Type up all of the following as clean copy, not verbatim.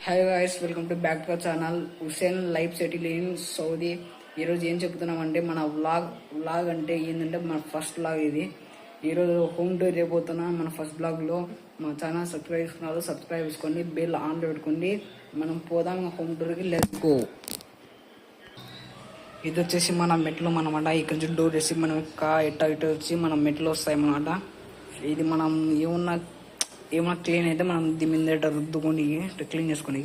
Hi guys, welcome to back to our channel Hussain life settle in Saudi. ఈరోజు ఏం చెప్తున్నామంటే మన వ్లాగ్ అంటే ఏంటంటే మన ఫస్ట్ వ్లాగ్ ఇది. ఈరోజు హోమ్ టూర్ చేయబోతున్నా. మన ఫస్ట్ వ్లాగ్లో మా ఛానల్ సబ్స్క్రైబ్ చేసుకోండి, బెల్ ఆన్లో పెట్టుకోండి. మనం పోదాం హోమ్ టూర్కి, లెట్స్ గో. ఇది వచ్చేసి మన మెట్లు అనమాట. ఇక్కడ నుంచి డోర్ వేసి మనం ఇటు వచ్చి మనం మెట్లు వస్తాయి అన్నమాట. ఇది మనం ఏమన్నా క్లీన్ అయితే మనం దీని మీద రుద్దుకొని క్లీన్ చేసుకొని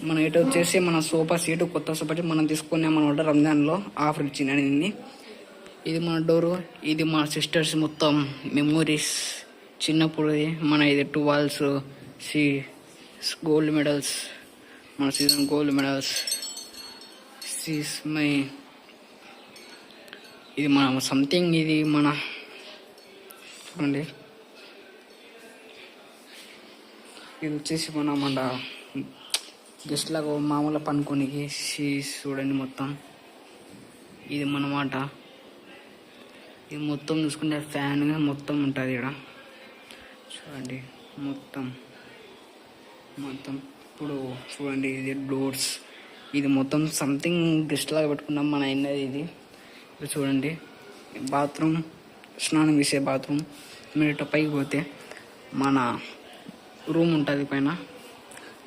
మనం ఇటు వచ్చేసి మన సోఫా సీటు కొత్త సోఫా మనం తీసుకున్నామన్నమాట. రంజాన్లో ఆఫర్ ఇచ్చిందని దీన్ని. ఇది మన డోరు. ఇది మన సిస్టర్స్ మొత్తం మెమోరీస్ చిన్నప్పుడు. మన ఇది 2 వాల్స్ గోల్డ్ మెడల్స్, మన సీజన్ గోల్డ్ మెడల్స్. ఇది మన సంథింగ్, ఇది మన చూడండి. ఇది వచ్చేసి మన గెస్ట్ లాగా మామూలుగా పనుకోనికి చూడండి మొత్తం. ఇది మనమాట. ఇది మొత్తం చూసుకుంటే ఫ్యాన్ మొత్తం ఉంటుంది ఇక్కడ చూడండి మొత్తం. ఇప్పుడు చూడండి ఇది డోర్స్. ఇది మొత్తం సంథింగ్ గెస్ట్ లాగా పెట్టుకున్నాం మన అయినది ఇది. ఇప్పుడు చూడండి బాత్రూమ్, స్నానం చేసే బాత్రూమ్. మీరు ఇటు పైకి పోతే మన రూమ్ ఉంటుంది పైన.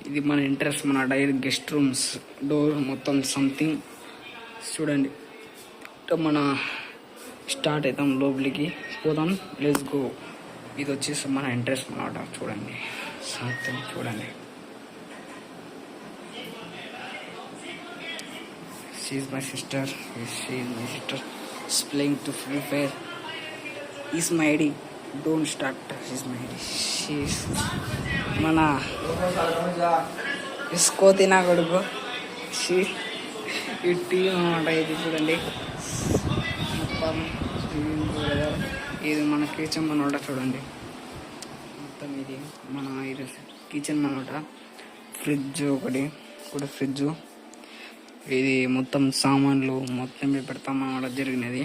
ఇది మన ఇంట్రెస్ట్ మన డైరెక్ట్ గెస్ట్ రూమ్స్. డోర్ మొత్తం సంథింగ్ చూడండి. మన స్టార్ట్ అవుతాం, లోపలికి పోదాం, లెట్స్ గో. ఇది వచ్చేసి మన ఇంట్రెస్ట్ అన్నమాట. చూడండి సంథింగ్ చూడండి. She is my sister. She's playing to Free Fire. Is my ID. Don't start. She's my ID. She's మన ఇసుకోతి నా కొడుకు. ఈ టీం అన్నమాట. ఇది చూడండి మొత్తం. ఇది మన కిచెన్ అనమాట. చూడండి మొత్తం ఇది మన కిచెన్ అనమాట. ఫ్రిడ్జ్ ఒకటి కూడా ఫ్రిడ్జ్. ఇది మొత్తం సామాన్లు మొత్తం పెడతాం అన్నమాట. జరిగినది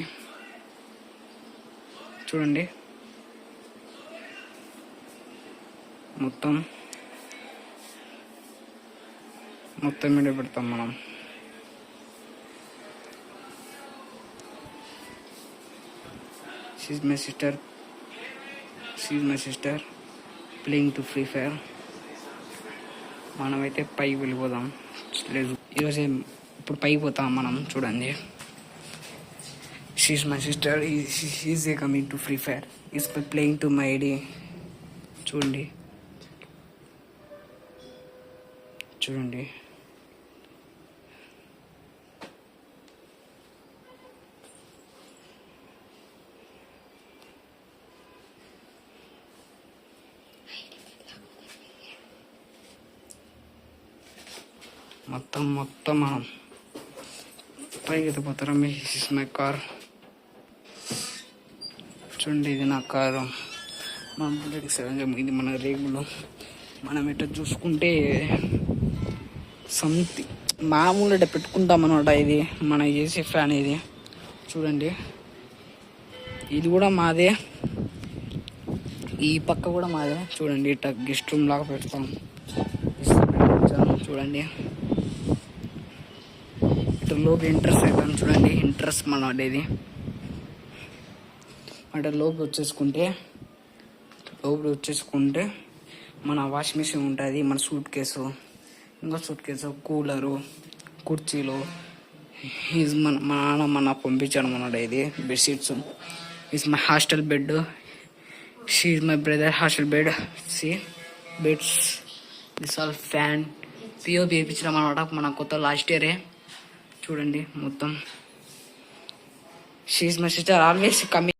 చూడండి మొత్తం మీద పెడతాం మనం. She's my sister playing to free fire. మనమైతే పైకి వెళ్ళిపోదాం. ఈరోజు ఇప్పుడు పైకి పోతాం మనం. చూడండి she's my sister, is coming to free fire, is playing to my ID. చూడండి మొత్తం మనం పైకి ఎత్తిపోతారా. Is my car. చూడండి ఇది నా కారు. మన బుల్లెట్ 7. ఇది మన రేగులు. మనం ఇట్లా చూసుకుంటే సంథింగ్ మామూలుగా పెట్టుకుంటాం అనమాట. ఇది మన ఏసీ ఫ్యాన్. ఇది చూడండి ఇది కూడా మాదే. ఈ పక్క కూడా మాదే. చూడండి ఇట్లా గెస్ట్ రూమ్ లాగా పెడతాం. చూడండి ఇట్లా లోపు ఇంట్రెస్ట్ అవుతాం. చూడండి ఇంట్రెస్ట్ మన ఇది అంటే లోపు వచ్చేసుకుంటే మన వాషింగ్ మిషన్ ఉంటుంది. మన సూట్ కేసు, కూలరు, కుర్చీలు. మన నాన్న పంపించాడు మన ఇది bedsheets. Is my hostel bed. She is my brother hostel bed. Beds, this all fan. POP వేయించడం అనమాట మన కొత్త లాస్ట్ ఇయరే. చూడండి మొత్తం. She is my sister always coming.